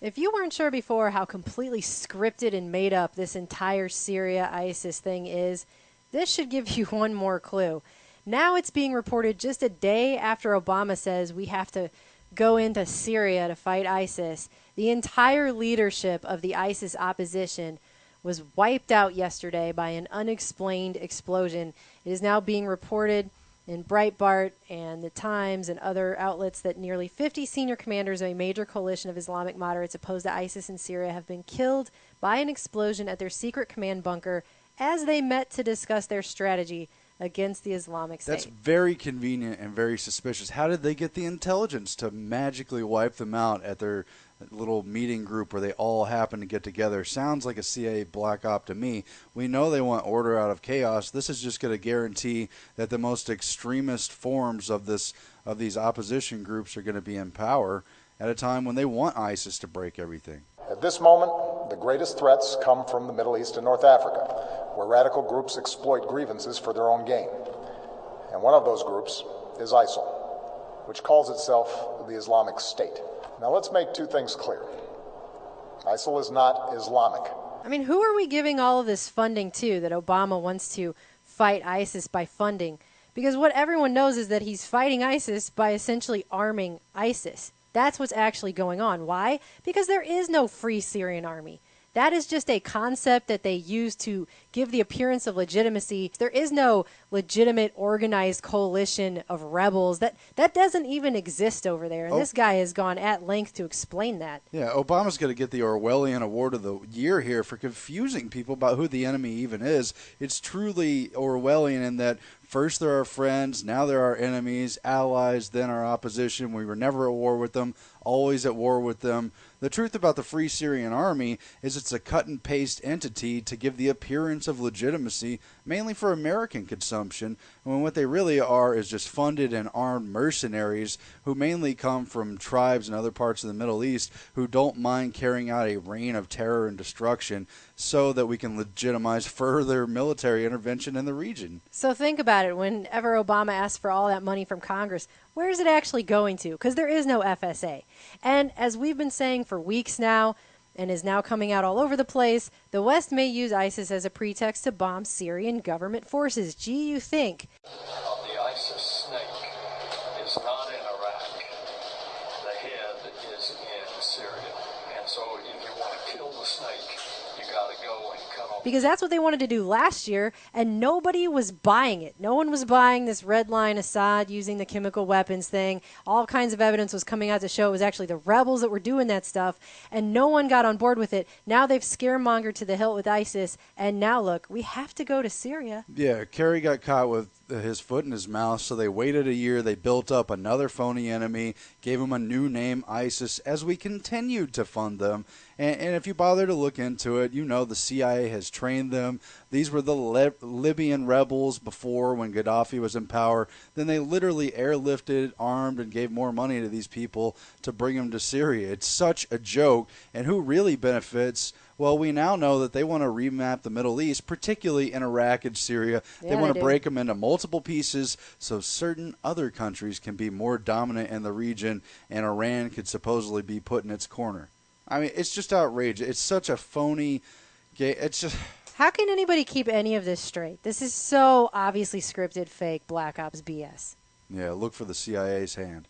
If you weren't sure before how completely scripted and made up this entire Syria ISIS thing is, this should give you one more clue. Now it's being reported just a day after Obama says we have to go into Syria to fight ISIS. The entire leadership of the ISIS opposition was wiped out yesterday by an unexplained explosion. It is now being reported in Breitbart and The Times and other outlets that nearly 50 senior commanders of a major coalition of Islamic moderates opposed to ISIS in Syria have been killed by an explosion at their secret command bunker as they met to discuss their strategy against the Islamic State. That's very convenient and very suspicious. How did they get the intelligence to magically wipe them out at their little meeting group where they all happen to get together? Sounds like a CIA black op to me. We know they want order out of chaos. This is just going to guarantee that the most extremist forms of these opposition groups are going to be in power at a time when they want ISIS to break everything. At this moment, the greatest threats come from the Middle East and North Africa, where radical groups exploit grievances for their own gain. And one of those groups is ISIL, which calls itself the Islamic State. Now let's make two things clear. ISIL is not Islamic. I mean, who are we giving all of this funding to that Obama wants to fight ISIS by funding? Because what everyone knows is that he's fighting ISIS by essentially arming ISIS. That's what's actually going on. Why? Because there is no free Syrian army. That is just a concept that they use to give the appearance of legitimacy. There is no legitimate organized coalition of rebels. That doesn't even exist over there. And this guy has gone at length to explain that. Yeah, Obama's going to get the Orwellian Award of the Year here for confusing people about who the enemy even is. It's truly Orwellian in that first they're our friends, now they're our enemies, allies, then our opposition. We were never at war with them, always at war with them. The truth about the Free Syrian Army is it's a cut-and-paste entity to give the appearance of legitimacy, mainly for American consumption, when what they really are is just funded and armed mercenaries who mainly come from tribes in other parts of the Middle East who don't mind carrying out a reign of terror and destruction so that we can legitimize further military intervention in the region. So think about it. Whenever Obama asks for all that money from Congress, where is it actually going to? Because there is no FSA. And as we've been saying for weeks now, and is now coming out all over the place, the West may use ISIS as a pretext to bomb Syrian government forces. Gee, you think? The ISIS snake is not in Iraq. The head is in Syria. And so if you want to kill the snake, you got to go and cut off. Because that's what they wanted to do last year, and nobody was buying it. No one was buying this red line Assad using the chemical weapons thing. All kinds of evidence was coming out to show it was actually the rebels that were doing that stuff, and no one got on board with it. Now they've scaremongered to the hilt with ISIS, and now look, we have to go to Syria. Yeah, Kerry got caught with his foot in his mouth, so they waited a year. They built up another phony enemy, gave him a new name, ISIS, as we continued to fund them. And if you bother to look into it, you know the CIA has trained them. These were the Libyan rebels before when Gaddafi was in power. Then they literally airlifted, armed, and gave more money to these people to bring them to Syria. It's such a joke. And who really benefits? Well, we now know that they want to remap the Middle East, particularly in Iraq and Syria. They want to break them into multiple pieces so certain other countries can be more dominant in the region, and Iran could supposedly be put in its corner. I mean, it's just outrageous. It's such a phony game. It's just... How can anybody keep any of this straight? This is so obviously scripted, fake, Black Ops BS. Yeah, look for the CIA's hand.